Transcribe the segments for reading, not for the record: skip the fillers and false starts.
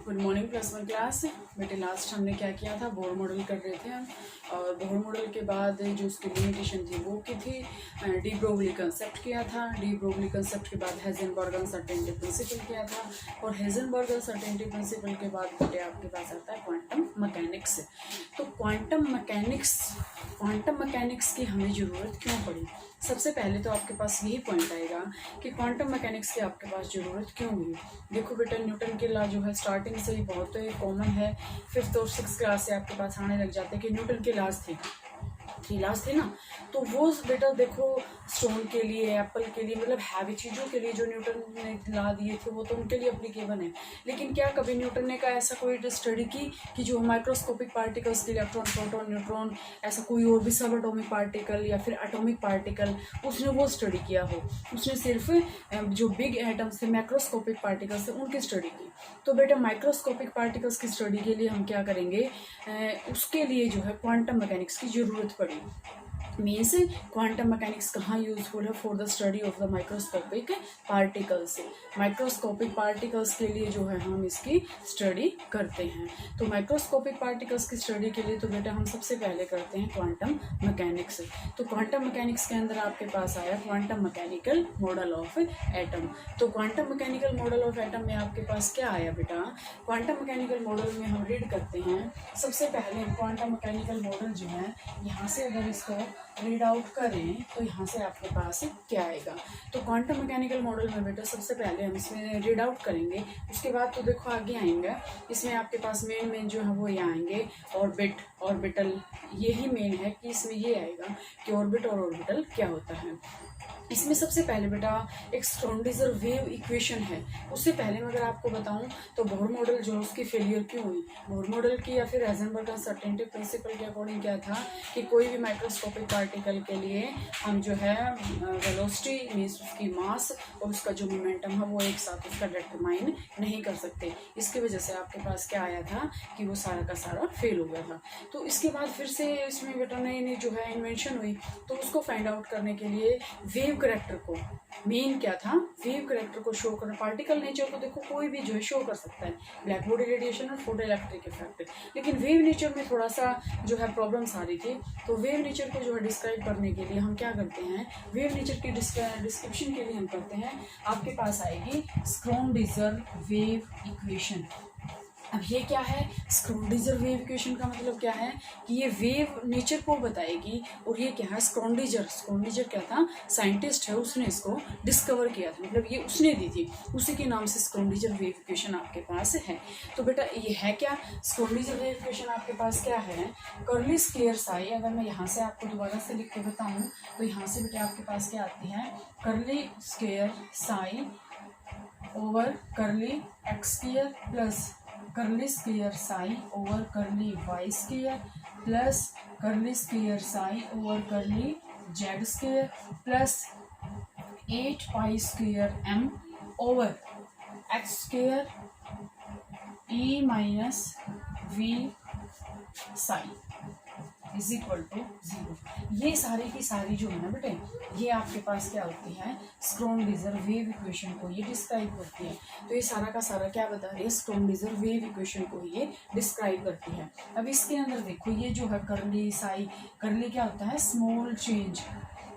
Good morning plus one class. बेटे last हमने क्या किया था, बोर मॉडल कर रहे थे हम। और बोर मॉडल के बाद जो उसकी लिमिटेशन थी वो की थी, डी ब्रोगली कंसेप्ट किया था। डी ब्रोगली कंसेप्ट के बाद हेज़नबर्ग अनसर्टेनिटी प्रिंसिपल किया था। और हेज़नबर्ग अनसर्टेनिटी प्रिंसिपल के बाद बेटे आपके पास आता है क्वांटम मैकेनिक्स। तो क्वांटम मैकेनिक्स की हमें ज़रूरत क्यों पड़ी? सबसे पहले तो आपके पास यही पॉइंट आएगा कि क्वांटम मैकेनिक्स की आपके पास ज़रूरत क्यों हुई। देखो बेटा, न्यूटन के लॉ जो है स्टार्टिंग से ही बहुत कॉमन है, 5th और 6th क्लास से आपके पास आने लग जाते हैं कि न्यूटन के लॉज थे, 3 लॉज थे ना। तो वो बेटा देखो, स्टोन के लिए, एप्पल के लिए, मतलब हैवी चीज़ों के लिए जो न्यूटन ने ला दिए थे वो तो उनके लिए एप्लीकेबल है। लेकिन क्या कभी न्यूटन ने का ऐसा कोई स्टडी की कि जो microscopic particles, electron, proton, neutron, ऐसा कोई और भी सब एटॉमिक पार्टिकल या फिर एटॉमिक पार्टिकल, उसने वो स्टडी किया हो? उसने सिर्फ जो बिग एटम्स थे, माइक्रोस्कोपिक पार्टिकल्स थे, उनकी स्टडी की। तो बेटा माइक्रोस्कोपिक पार्टिकल्स की स्टडी के लिए हम क्या करेंगे, उसके लिए जो है क्वांटम मैकेनिक्स की ज़रूरत पड़ी। मीन्स क्वांटम मैकेनिक्स कहाँ यूजफुल है? For the study of the microscopic particles. Microscopic particles के लिए जो है हम इसकी स्टडी करते हैं। तो माइक्रोस्कोपिक पार्टिकल्स की स्टडी के लिए तो बेटा हम सबसे पहले करते हैं क्वांटम मैकेनिक्स। तो क्वांटम मैकेनिक्स के अंदर आपके पास आया quantum mechanical model of atom. तो quantum mechanical model of atom में आपके पास क्या आया बेटा? क्वांटम मैकेनिकल मॉडल में हम रीड करते हैं सबसे पहले क्वांटम मैकेनिकल मॉडल जो है, यहाँ से अगर इसको रीड आउट करें तो यहाँ से आपके पास क्या आएगा। तो क्वांटम मैकेनिकल मॉडल में बेटा सबसे पहले हम इसमें रीड आउट करेंगे, उसके बाद तो देखो आगे आएंगे। इसमें आपके पास मेन जो है वो ये आएंगे ऑर्बिट, ऑर्बिटल। यही मेन है कि इसमें ये आएगा कि ऑर्बिट और ऑर्बिटल क्या होता है। इसमें सबसे पहले बेटा एक स्क्रोडिंगर वेव इक्वेशन है। उससे पहले मैं अगर आपको बताऊं तो बोर मॉडल जो है उसकी फेलियर क्यों हुई? बोर मॉडल की या फिर हेज़नबर्ग अनसर्टेनिटी प्रिंसिपल के अकॉर्डिंग क्या था कि कोई भी माइक्रोस्कोपिक पार्टिकल के लिए हम जो है वेलोसिटी मीन्स उसकी मास और उसका जो मोमेंटम है वो एक साथ उसका डिटरमाइन नहीं कर सकते। इसकी वजह से आपके पास क्या आया था कि वो सारा का सारा फेल हो गया था। तो इसके बाद फिर से इसमें बेटा नई जो है इन्वेंशन हुई, तो उसको फाइंड आउट करने के लिए वेव करेक्टर को, मेन क्या था, वेव करेक्टर को शो करना। पार्टिकल नेचर को देखो कोई भी जो है शो कर सकता है, ब्लैक बॉडी रेडिएशन और फोटो इलेक्ट्रिक इफेक्ट, लेकिन वेव नेचर में थोड़ा सा जो है प्रॉब्लम्स आ रही थी। तो वेव नेचर को जो है डिस्क्राइब करने के लिए हम क्या करते हैं, वेव नेचर की डिस्क्रिप्शन के लिए हम करते हैं, आपके पास आएगी स्क्रोडिंगर वेव इक्वेशन। अब ये क्या है? स्क्रोडिंगर वेव इक्वेशन का मतलब क्या है कि ये वेव नेचर को बताएगी। और ये क्या है? स्क्रोडिंगर क्या था? साइंटिस्ट है, उसने इसको डिस्कवर किया था, मतलब ये उसने दी थी, उसी के नाम से स्क्रोडिंगर वेव इक्वेशन आपके पास है। तो बेटा ये है क्या? स्क्रोडिंगर वेव इक्वेशन आपके पास क्या है? Curly square Sai. अगर मैं यहाँ से आपको दोबारा से लिख के बताऊँ तो यहाँ से बेटा आपके पास क्या आती है? Curly square psi over curly x square plus curly square psi over curly y square plus curly square psi over curly z square plus 8 pi square m over x square e minus v psi is equal to 0। ये सारी की सारी जो है ना बेटे, ये आपके पास क्या होती है? स्क्रोडिंगर वेव इक्वेशन को ये डिस्क्राइब करती है। तो ये सारा का सारा क्या बता रही है? स्क्रोडिंगर वेव इक्वेशन को ये डिस्क्राइब करती है। अब इसके अंदर देखो ये जो है कर्ली साई, कर्ली क्या होता है? स्मॉल चेंज,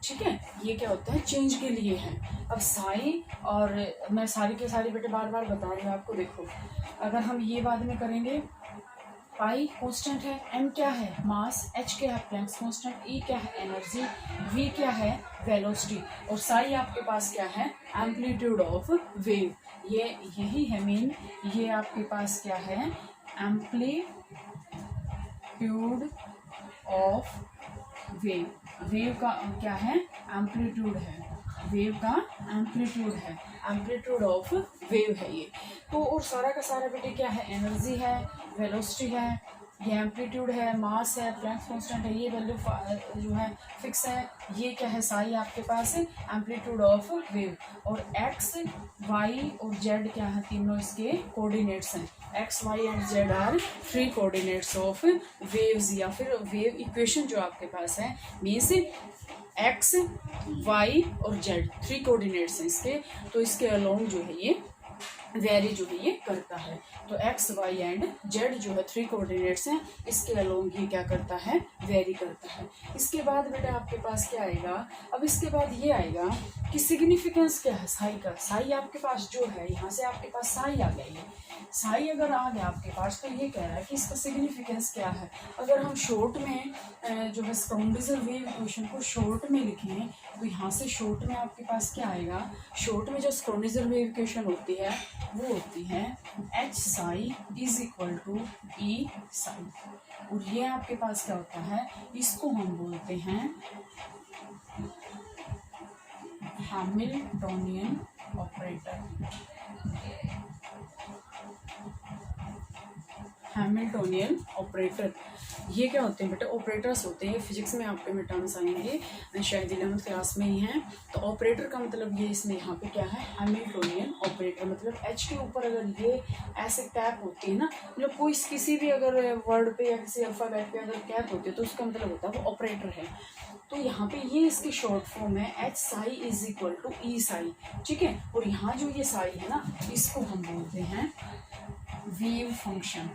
ठीक है, ये क्या होता है? चेंज के लिए है। अब साई, और मैं सारी के सारी बेटे बार बार बता रही हूँ आपको। देखो अगर हम ये बाद में करेंगे, पाई कांस्टेंट है, एम क्या है? मास, एच क्या है? प्लैंक्स कांस्टेंट, ई क्या है? एनर्जी, वी क्या है? वेलोसिटी, और साई आपके पास क्या है? Amplitude of wave. ये यही है मेन, ये आपके पास क्या है? Amplitude of wave. वेव का क्या है? एम्पलीट्यूड है, वेव का एम्पलीट्यूड है, एम्पलीट्यूड ऑफ वेव है ये। तो और सारा का सारा बेटे क्या है? एनर्जी है, वेलोसिटी है, ये एम्पलीट्यूड है, मास है, प्लैंक्स कांस्टेंट है, ये वैल्यू जो है फिक्स है। ये क्या है? साई आपके पास है, एम्पलीट्यूड ऑफ वेव। और एक्स, वाई और जेड क्या है? तीनों इसके कोऑर्डिनेट्स हैं। X, y and z are 3 coordinates of waves, या फिर वेव इक्वेशन जो आपके पास है मीन्स एक्स, वाई और जेड 3 कोऑर्डिनेट्स हैं इसके। तो इसके अलोंग जो है ये वेरी जो है ये करता है। तो एक्स वाई एंड जेड जो है 3 कोऑर्डिनेट्स हैं, इसके अलोंग ये क्या करता है, वेरी करता है। इसके बाद बेटा आपके पास क्या आएगा, अब इसके बाद ये आएगा कि सिग्निफिकेंस क्या है साई का। साई आपके पास जो है, यहाँ से आपके पास साई आ गया, ये साई अगर आ गया आपके पास तो ये कह रहा है कि इसका सिग्निफिकेंस क्या है। अगर हम शॉर्ट में जो है स्क्रोडिंगर वेव इक्वेशन को शॉर्ट में लिखें तो यहाँ से शॉर्ट में आपके पास क्या आएगा, शॉर्ट में जो स्क्रोडिंगर वेव इक्वेशन होती है वो होती है H psi is equal to E psi, और ये आपके पास क्या होता है, इसको हम बोलते हैं हैमिल्टोनियन ऑपरेटर। हैमिल्टोनियन ऑपरेटर ये क्या होते हैं बेटा, ऑपरेटर्स होते हैं। फिजिक्स में आपके में टर्म्स आएंगे, शायद 11th क्लास में ही हैं। तो ऑपरेटर का मतलब ये इसमें यहाँ पे क्या है, हैमिल्टोनियन ऑपरेटर। मतलब एच के ऊपर अगर ये ऐसे कैप होती है ना, मतलब कोई किसी भी अगर वर्ड पे या किसी अल्फाबेट पे अगर कैप होती है तो उसका मतलब होता है वो ऑपरेटर है। तो यहाँ पे ये इसकी शॉर्ट फॉर्म है H psi is equal to E psi, ठीक है। और यहाँ जो ये साई है ना, इसको हम बोलते हैं वेव फंक्शन।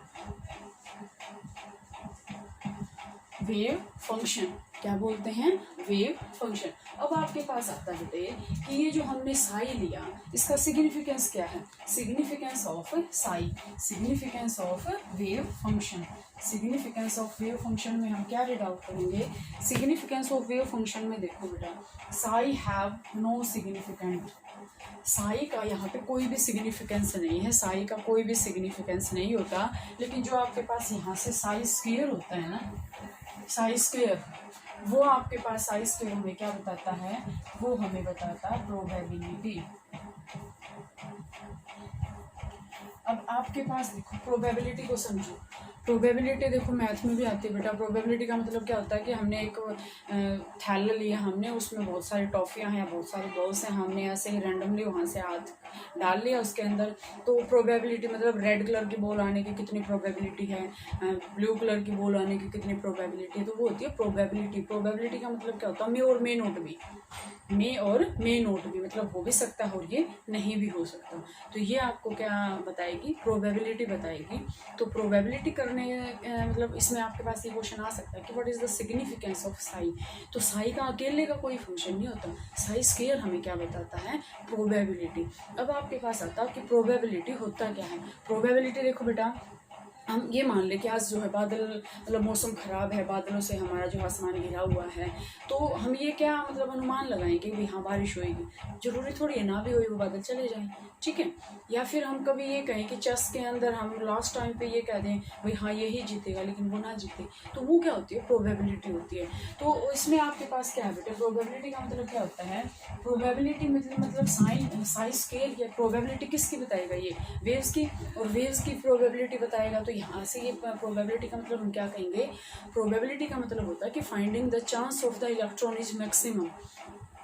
वेव फंक्शन क्या बोलते हैं, वेव फंक्शन। अब आपके पास आता है बेटे कि ये जो हमने साई लिया इसका सिग्निफिकेंस क्या है, significance of psi, significance of wave function. Significance of wave function में हम क्या रीड आउट करेंगे, सिग्निफिकेंस ऑफ वेव फंक्शन में देखो बेटा, psi have no significant. Psi का यहाँ पे कोई भी सिग्निफिकेंस नहीं है, साई का कोई भी सिग्निफिकेंस नहीं होता। लेकिन जो आपके पास यहाँ से साई स्क्वायर होता है ना, साई स्क्वायर, वो आपके पास साई स्क्वायर हमें क्या बताता है, वो हमें बताता है प्रोबेबिलिटी। अब आपके पास देखो प्रोबेबिलिटी को समझो। प्रोबेबिलिटी देखो मैथ में भी आती है बेटा। प्रोबेबिलिटी का मतलब क्या होता है कि हमने एक थैला लिया, हमने उसमें बहुत सारी टॉफियाँ हैं, बहुत सारे बॉल्स हैं, हमने ऐसे ही रैंडमली वहाँ से हाथ डाल लिया उसके अंदर। तो प्रोबेबिलिटी मतलब रेड कलर की बॉल आने की कितनी प्रोबेबिलिटी है, ब्लू कलर की बॉल आने की कितनी प्रोबेबिलिटी है, तो वो होती है प्रोबेबिलिटी। प्रोबेबिलिटी का मतलब क्या होता है, मे और मे नोट भी, मे और मे नोट भी, मतलब हो भी सकता है और ये नहीं भी हो सकता। तो ये आपको क्या बताएगी, प्रोबेबिलिटी बताएगी। तो प्रोबेबिलिटी करने मतलब इसमें आपके पास ये क्वेश्चन आ सकता है कि what is the significance of Sai. तो साई का अकेले का कोई फंक्शन नहीं होता, साई स्क्वायर हमें क्या बताता है, प्रोबेबिलिटी। अब आपके पास आता है कि प्रोबेबिलिटी होता क्या है। प्रोबेबिलिटी देखो बेटा, हम ये मान लें कि आज जो है बादल, मतलब मौसम ख़राब है, बादलों से हमारा जो आसमान घिरा हुआ है, तो हम ये क्या मतलब अनुमान लगाएं कि भाई हाँ बारिश होएगी। जरूरी थोड़ी है ना भी होए वो बादल चले जाएं, ठीक है। या फिर हम कभी ये कहें कि चेस के अंदर हम लास्ट टाइम पे ये कह दें भाई हाँ यही जीतेगा, लेकिन वो ना जीते, तो वो क्या होती है, प्रोबेबिलिटी होती है। तो इसमें आपके पास क्या है बेटा, प्रोबेबिलिटी का मतलब क्या होता है, प्रोबेबिलिटी मतलब साई स्क्वायर या प्रोबेबिलिटी किसकी बताएगा, ये वेव्स की, और वेव्स की प्रोबेबिलिटी बताएगा। तो यहाँ से ये प्रोबेबिलिटी का मतलब हम क्या कहेंगे, प्रोबेबिलिटी का मतलब होता है कि finding the chance of the electron is maximum,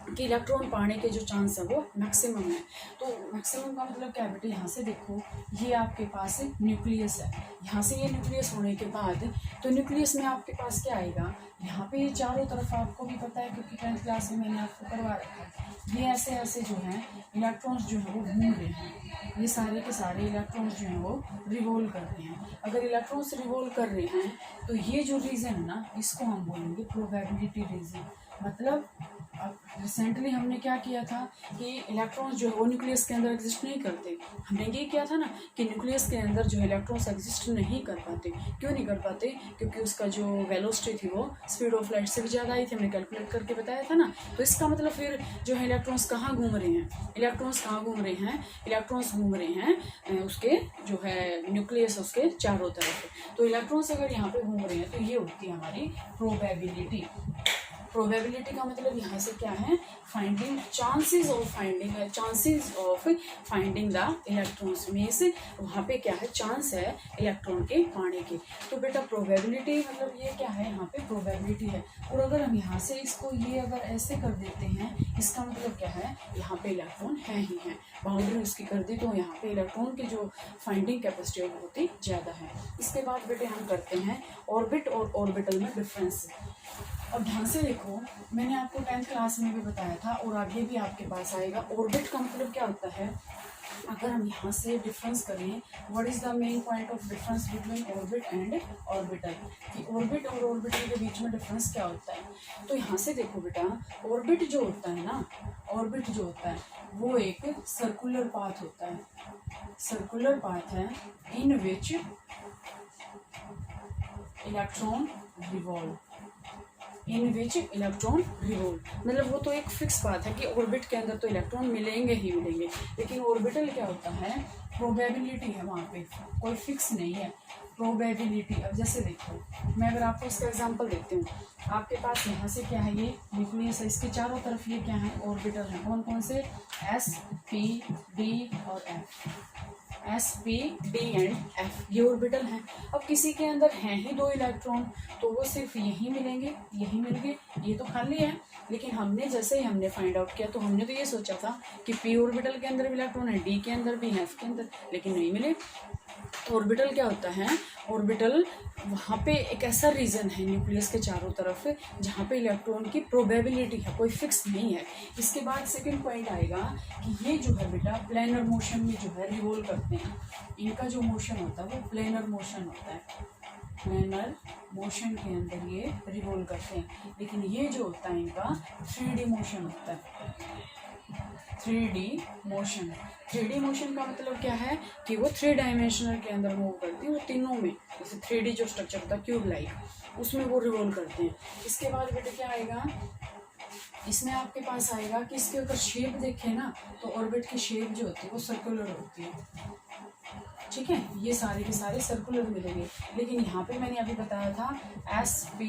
कि इलेक्ट्रॉन पाने के जो चांस है वो मैक्सिमम है। तो मैक्सिमम का मतलब क्या है बेटे, यहाँ से देखो ये आपके पास न्यूक्लियस है, यहाँ से ये न्यूक्लियस होने के बाद तो न्यूक्लियस में आपके पास क्या आएगा, यहाँ पे ये चारों तरफ आपको भी पता है क्योंकि 10th क्लास में मैंने आपको करवा रखा है, ये ऐसे ऐसे जो हैं इलेक्ट्रॉन्स जो है वो घूम रहे हैं, ये सारे के सारे इलेक्ट्रॉन्स जो हैं वो रिवॉल्व कर रहे हैं। अगर इलेक्ट्रॉन्स रिवॉल्व कर रहे हैं तो ये जो रीज़न है ना, इसको हम बोलेंगे प्रोबेबिलिटी रीज़न। मतलब अब रिसेंटली हमने क्या किया था कि इलेक्ट्रॉन्स जो है वो न्यूक्लियस के अंदर एग्जिस्ट नहीं करते। हमने ये किया था ना कि न्यूक्लियस के अंदर जो है इलेक्ट्रॉन्स एग्जिस्ट नहीं कर पाते। क्यों नहीं कर पाते, क्योंकि उसका जो वेलोसिटी थी वो स्पीड ऑफ लाइट से भी ज़्यादा आई थी, हमने कैलकुलेट करके बताया था ना। तो इसका मतलब फिर जो है इलेक्ट्रॉन्स कहाँ घूम रहे हैं, इलेक्ट्रॉन्स कहाँ घूम रहे हैं, इलेक्ट्रॉन्स घूम रहे हैं उसके जो है न्यूक्लियस उसके चारों तरफ। तो इलेक्ट्रॉन्स अगर यहाँ पे घूम रहे हैं तो ये होती है हमारी प्रोबेबिलिटी। प्रोबेबिलिटी का मतलब यहाँ से क्या है, finding chances of finding the electrons. Means वहाँ पे क्या है, चांस है इलेक्ट्रॉन के पाने के। तो बेटा प्रोबेबिलिटी मतलब ये क्या है, यहाँ पे प्रोबेबिलिटी है। और अगर हम यहाँ से इसको ये अगर ऐसे कर देते हैं, इसका मतलब क्या है, यहाँ पे इलेक्ट्रॉन है ही है, बाउंड्री उसकी कर दी तो यहाँ पे इलेक्ट्रॉन की जो फाइंडिंग कैपेसिटी है बहुत ही ज़्यादा है। इसके बाद बेटे हम करते हैं ऑर्बिट और ऑर्बिटल में डिफरेंस। अब ध्यान से देखो, मैंने आपको 10th क्लास में भी बताया था और आगे भी आपके पास आएगा। ऑर्बिट का मतलब क्या होता है, अगर हम यहाँ से डिफरेंस करें, what is the main point of difference between orbit and orbital, कि ऑर्बिट और ऑर्बिटल के बीच में डिफरेंस क्या होता है। तो यहाँ से देखो बेटा, ऑर्बिट जो होता है ना, ऑर्बिट जो होता है वो एक सर्कुलर पाथ होता है, सर्कुलर पाथ है in which electron revolve, in which electron revolve, मतलब वो तो एक फिक्स बात है कि ऑर्बिट के अंदर तो इलेक्ट्रॉन मिलेंगे ही मिलेंगे, लेकिन ऑर्बिटल क्या होता है, प्रोबेबिलिटी है, वहाँ पे कोई फिक्स नहीं है, प्रोबेबिलिटी। अब जैसे देखो, मैं अगर आपको इसका एग्जांपल देती हूँ, आपके पास यहाँ से क्या है, ये न्यूक्लियस है, इसके चारों तरफ ये क्या है, ऑर्बिटल है, कौन कौन से, S, P, D और F, S, P, D and F, ये ऑर्बिटल हैं। अब किसी के अंदर हैं ही 2 इलेक्ट्रॉन, तो वो सिर्फ यही मिलेंगे, यही मिलेंगे, ये तो खाली है। लेकिन हमने जैसे ही हमने फाइंड आउट किया तो हमने तो ये सोचा था कि P ऑर्बिटल के अंदर भी इलेक्ट्रॉन है, D के अंदर भी है, F के अंदर, लेकिन नहीं मिले। ऑर्बिटल क्या होता है, ऑर्बिटल वहाँ पे एक ऐसा रीजन है न्यूक्लियस के चारों तरफ जहाँ पे इलेक्ट्रॉन की प्रोबेबिलिटी है, कोई फिक्स नहीं है। इसके बाद सेकंड पॉइंट आएगा कि ये जो है बेटा प्लेनर मोशन में जो है रिवॉल्व करते हैं, इनका जो मोशन होता है वो प्लेनर मोशन होता है, प्लेनर मोशन के अंदर ये रिवॉल्व करते हैं। लेकिन ये जो होता है इनका 3D मोशन होता है, 3D मोशन। 3D मोशन का मतलब क्या है कि वो 3 डायमेंशनल के अंदर मूव करती है, वो तीनों में, जैसे 3D जो स्ट्रक्चर होता है क्यूब लाइक, उसमें वो रिवॉल्व करते हैं। इसके बाद बेटा क्या आएगा, इसमें आपके पास आएगा कि इसके अगर शेप देखें ना, तो ऑर्बिट की शेप जो होती है वो सर्कुलर होती है, ठीक है, ये सारे के सारे सर्कुलर मिलेंगे। लेकिन यहाँ पे मैंने अभी बताया था S, P,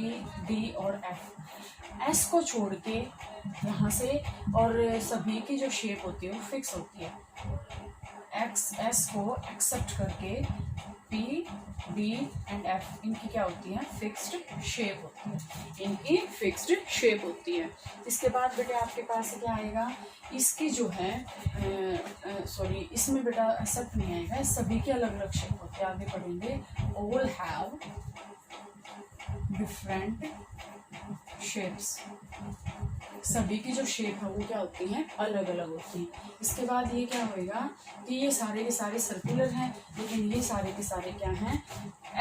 D और F, S को छोड़ के यहाँ से और सभी की जो शेप होती है वो फिक्स होती है, S को एक्सेप्ट करके P, D एंड F इनकी क्या होती है, फिक्स्ड शेप होती है, इनकी फिक्स्ड शेप होती है। इसके बाद बेटा आपके पास क्या आएगा, इसकी जो है सॉरी इसमें बेटा एक्सेप्ट नहीं आएगा, सभी के अलग अलग शेप होते हैं, आगे पढ़ेंगे। ऑल हैव डिफरेंट शेप्स, सभी की जो शेप है वो क्या होती हैं, अलग अलग होती हैं। इसके बाद ये क्या होएगा कि ये सारे के सारे सर्कुलर हैं, लेकिन ये सारे के सारे क्या हैं,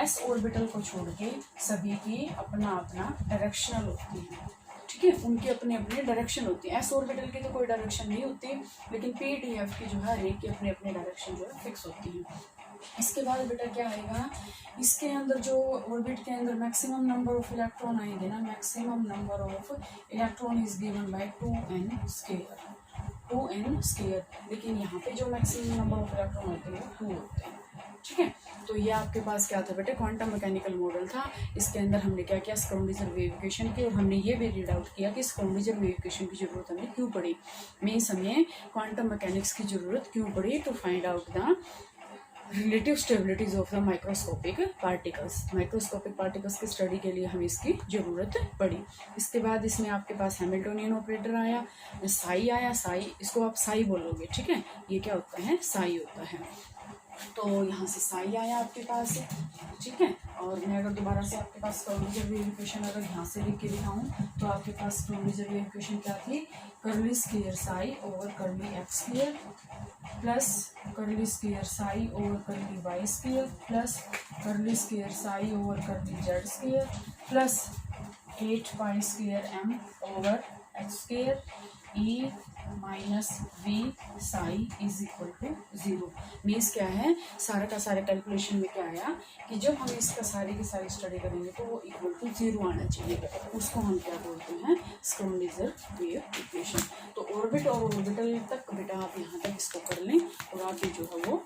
S ऑर्बिटल को छोड़ के सभी की अपना अपना डायरेक्शनल होती है, ठीक है, उनकी अपनी अपनी डायरेक्शन होती है। S ऑर्बिटल की तो कोई डायरेक्शन नहीं होती, लेकिन P, D, F की जो है हर एक की अपनी अपनी डायरेक्शन जो है फिक्स होती है। इसके बाद बेटा क्या आएगा, इसके अंदर जो ऑर्बिट के अंदर मैक्सिमम नंबर ऑफ इलेक्ट्रॉन आएंगे ना, maximum number of electron is given by 2n square, 2n square. लेकिन यहाँ पे जो मैक्सिमम नंबर ऑफ इलेक्ट्रॉन होते हैं वो 2 होते हैं, ठीक है। तो ये आपके पास क्या था बेटे, क्वांटम मैकेनिकल मॉडल था। इसके अंदर हमने क्या किया, स्क्रोडिंगर वेव इक्वेशन की, और हमने ये भी रीड आउट किया कि स्क्रोडिंगर वेव इक्वेशन की जरूरत हमें क्यों पड़ी, मीन्स हमें क्वांटम मैकेनिक्स की जरूरत क्यों पड़ी, to find out the relative stabilities of the microscopic particles. Microscopic particles की स्टडी के लिए हमें इसकी ज़रूरत पड़ी। इसके बाद इसमें आपके पास हैमिल्टोनियन ऑपरेटर आया, साई आया, साई इसको आप साई बोलोगे, ठीक है, ये क्या होता है, साई होता है। तो यहाँ से साई आया आपके पास, ठीक है। और मैं अगर दोबारा से आपके पास स्क्रोडिंगर वेव इक्वेशन अगर यहाँ से लिख के दिखाऊँ तो आपके पास स्क्रोडिंगर वेव इक्वेशन क्या थी, curly square psi over curly x square plus curly square psi over curly y square plus curly square psi over curly z square plus 8 pi square m over x square e minus v psi is equal to 0। Means क्या है, सारा का सारे calculation में क्या आया कि जब हम इसका सारी की सारी स्टडी करेंगे तो वो इक्वल टू 0 आना चाहिए, उसको हम क्या बोलते हैं, स्क्रोडिंगर वेव इक्वेशन। तो ऑर्बिट और ऑर्बिटल तक बेटा आप यहाँ तक इसको कर लें और आप जो है वो